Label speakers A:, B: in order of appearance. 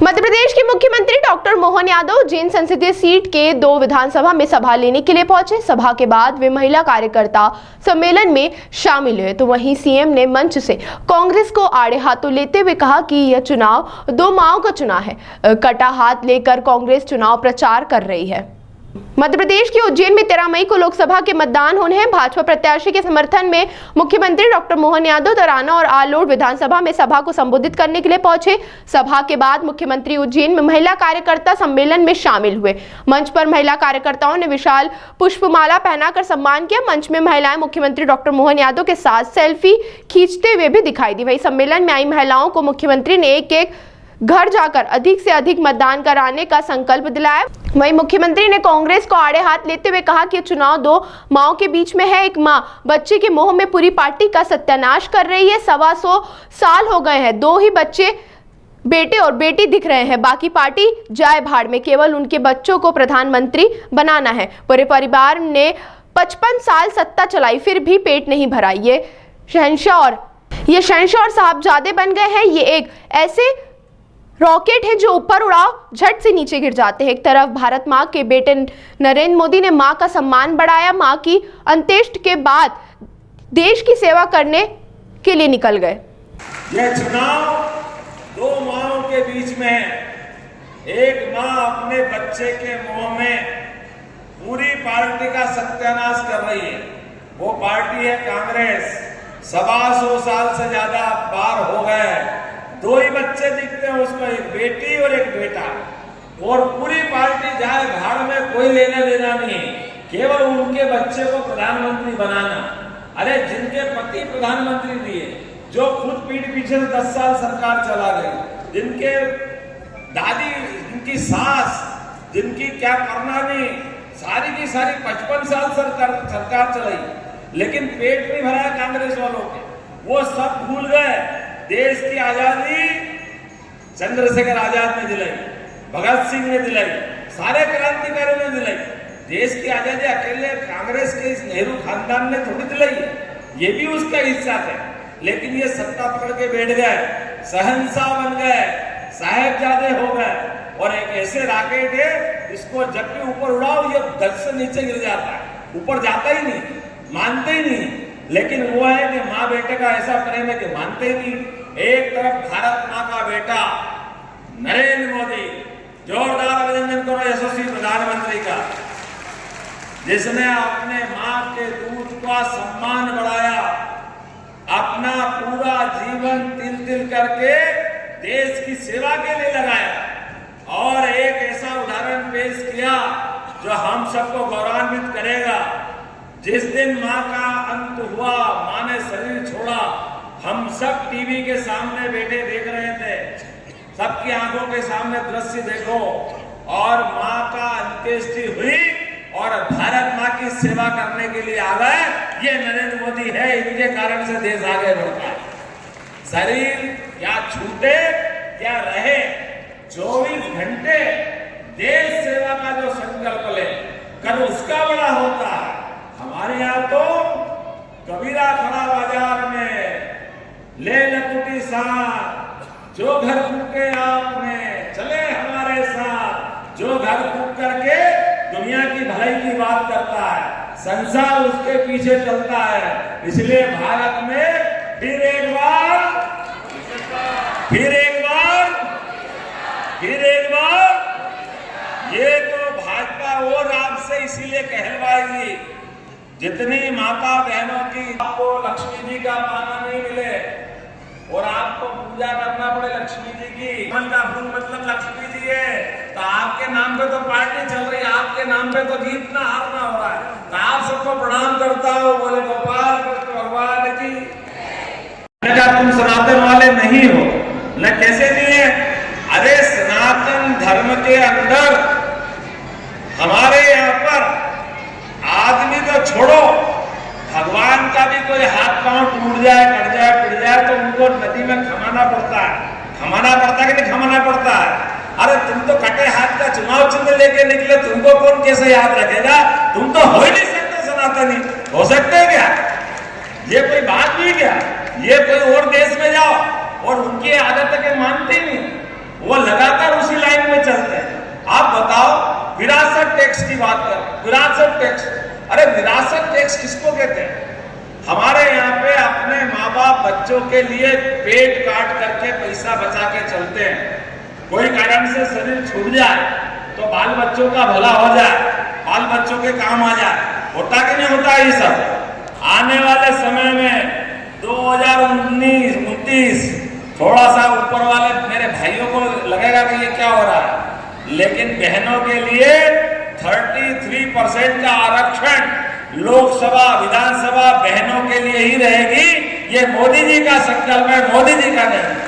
A: मध्य प्रदेश के मुख्यमंत्री डॉक्टर मोहन यादव जींद संसदीय सीट के 2 विधानसभा में सभा लेने के लिए पहुंचे। सभा के बाद वे महिला कार्यकर्ता सम्मेलन में शामिल हुए। तो वहीं सीएम ने मंच से कांग्रेस को आड़े हाथों लेते हुए कहा कि यह चुनाव 2 माओं का चुनाव है। कटा हाथ लेकर कांग्रेस चुनाव प्रचार कर रही है। मध्य प्रदेश के उज्जैन में 13 मई को लोकसभा के मतदान होने हैं। भाजपा प्रत्याशी के समर्थन में मुख्यमंत्री डॉक्टर मोहन यादव तराना और आलोट विधानसभा में सभा को संबोधित करने के लिए पहुंचे। सभा के बाद मुख्यमंत्री उज्जैन में महिला कार्यकर्ता सम्मेलन में शामिल हुए। मंच पर महिला कार्यकर्ताओं ने विशाल पुष्पमाला पहनाकर सम्मान किया। मंच में महिलाएं मुख्यमंत्री डॉक्टर मोहन यादव के साथ सेल्फी खींचते हुए भी दिखाई दी। वहीं सम्मेलन में आई महिलाओं को मुख्यमंत्री ने एक घर जाकर अधिक से अधिक मतदान कराने का संकल्प दिलाया। वहीं मुख्यमंत्री ने कांग्रेस को आड़े हाथ लेते हुए कहा कि चुनाव 2 माओं के बीच में है। एक मां बच्चे के मोह में पूरी पार्टी का सत्यानाश कर रही है। 125 साल हो गए हैं, 2 ही बच्चे बेटे और बेटी दिख रहे हैं, बाकी पार्टी जाए भाड़ में। केवल उनके बच्चों को प्रधानमंत्री बनाना है। पूरे परिवार ने 55 साल सत्ता चलाई, फिर भी पेट नहीं भरा। ये शहंशाह और साहबजादे बन गए हैं। ये एक ऐसे रॉकेट है जो ऊपर उड़ाओ झट से नीचे गिर जाते हैं। एक तरफ भारत मां के बेटे नरेंद्र मोदी ने मां का सम्मान बढ़ाया। मां की अंत्येष्टि के बाद देश की सेवा करने के लिए निकल गए।
B: यह चुनाव 2 माओं के बीच में है। एक मां अपने बच्चे के मुंह में पूरी पार्टी का सत्यानाश कर रही है। वो पार्टी है कांग्रेस। 125 साल से ज्यादा बार हो गए, 2 ही बच्चे दिखते हैं उसको, एक बेटी और एक बेटा, और पूरी पार्टी जाए भाड़ में, कोई लेना देना नहीं, केवल उनके बच्चे को प्रधानमंत्री बनाना। अरे जिनके पति प्रधानमंत्री दिए, जो खुद पीठ पीछे 10 साल सरकार चला गई, जिनके दादी, जिनकी सास, जिनकी क्या करना नहीं, सारी की सारी 55 साल सरकार चलाई, लेकिन पेट नहीं भरा कांग्रेस वालों के। वो सब भूल गए। देश की आजादी चंद्रशेखर आजाद ने दिलाई, भगत सिंह ने दिलाई, सारे क्रांतिकारियों ने दिलाई। देश की आजादी अकेले कांग्रेस के इस नेहरू खानदान ने थोड़ी दिलाई है, ये भी उसका हिस्सा थे। लेकिन ये सत्ता पकड़ के बैठ गए, शहंशाह बन गए, साहेबजादे हो गए। और एक ऐसे रॉकेट है, इसको जब भी ऊपर उड़ाओ ये धड़ से नीचे गिर जाता है, ऊपर जाता ही नहीं, मानते ही नहीं। लेकिन वो है कि माँ बेटे का ऐसा प्रेम है कि मानते ही नहीं। एक तरफ भारत माँ का बेटा नरेंद्र मोदी, जोरदार अभिनंदन करो यशस्वी प्रधानमंत्री का, जिसने अपने माँ के दूध का सम्मान बढ़ाया, अपना पूरा जीवन तिल तिल करके देश की सेवा के लिए लगाया और एक ऐसा उदाहरण पेश किया जो हम सबको गौरवान्वित करेगा। जिस दिन मां का अंत हुआ, मां ने शरीर छोड़ा, हम सब टीवी के सामने बैठे देख रहे थे। सबकी आंखों के सामने दृश्य देखो, और मां का अंत्येष्टि हुई और भारत मां की सेवा करने के लिए आ गए। ये नरेंद्र मोदी है, इनके कारण से देश आगे बढ़ता है। शरीर क्या छूटे क्या रहे, 24 घंटे देश सेवा का जो संकल्प ले कर उसका बड़ा होता है। हमारे यहाँ तो कबीरा खड़ा बाजार में, ले लकुटी साथ, जो घर फूके आपने चले हमारे साथ, जो घर फूक करके दुनिया की भलाई की बात करता है, संसार उसके पीछे चलता है। इसलिए भारत में फिर एक बार ये तो भाजपा और आपसे इसीलिए कहलवाएगी, जितनी माता बहनों की आपको लक्ष्मी जी का पाना नहीं मिले और आपको पूजा करना पड़े लक्ष्मी जी की, का फूल मतलब लक्ष्मी जी है, तो आपके नाम पे तो पार्टी चल रही है, आपके नाम पे तो जीतना हारना हो रहा है। तो आप सबको प्रणाम करता हूँ, बोले गोपाल कृष्ण भगवान की। तुम सनातन वाले नहीं हो न, कैसे नहीं है? अरे सनातन धर्म के अंदर हमारे यहाँ पर आदमी तो छोड़ो, भगवान का भी कोई हाथ पांव टूट जाए, कट जाए, पिट जाए तो उनको नदी में खमाना पड़ता है। खमाना पड़ता है कि नहीं खमाना पड़ता है? अरे तुम तो कटे हाथ का चुनाव चिन्ह लेके निकले, तुमको कौन कैसे याद रखेगा? तुम तो हो ही नहीं सकते सनातनी। हो सकते हैं क्या? ये कोई बात नहीं क्या? ये कोई और देश में जाओ और उनकी आदत के मानते नहीं, वो लगातार चलते हैं। आप बताओ, विरासत टैक्स की बात कर, विरासत टैक्स, अरे विरासत टैक्स किसको कहते हैं? हमारे यहाँ पे अपने माँ बाप बच्चों के लिए पेट काट करके पैसा बचा के चलते हैं। कोई कारण से शरीर छूट जाए तो बाल बच्चों का भला हो जाए, बाल बच्चों के काम आ जाए, होता कि नहीं होता ये सब? आने वाले समय में 2019-29 थोड़ा सा ऊपर वाले मेरे भाइयों को लगेगा कि ये क्या हो रहा है, लेकिन बहनों के लिए 33% का आरक्षण लोकसभा विधानसभा बहनों के लिए ही रहेगी। ये मोदी जी का संकल्प है, मोदी जी का निर्णय।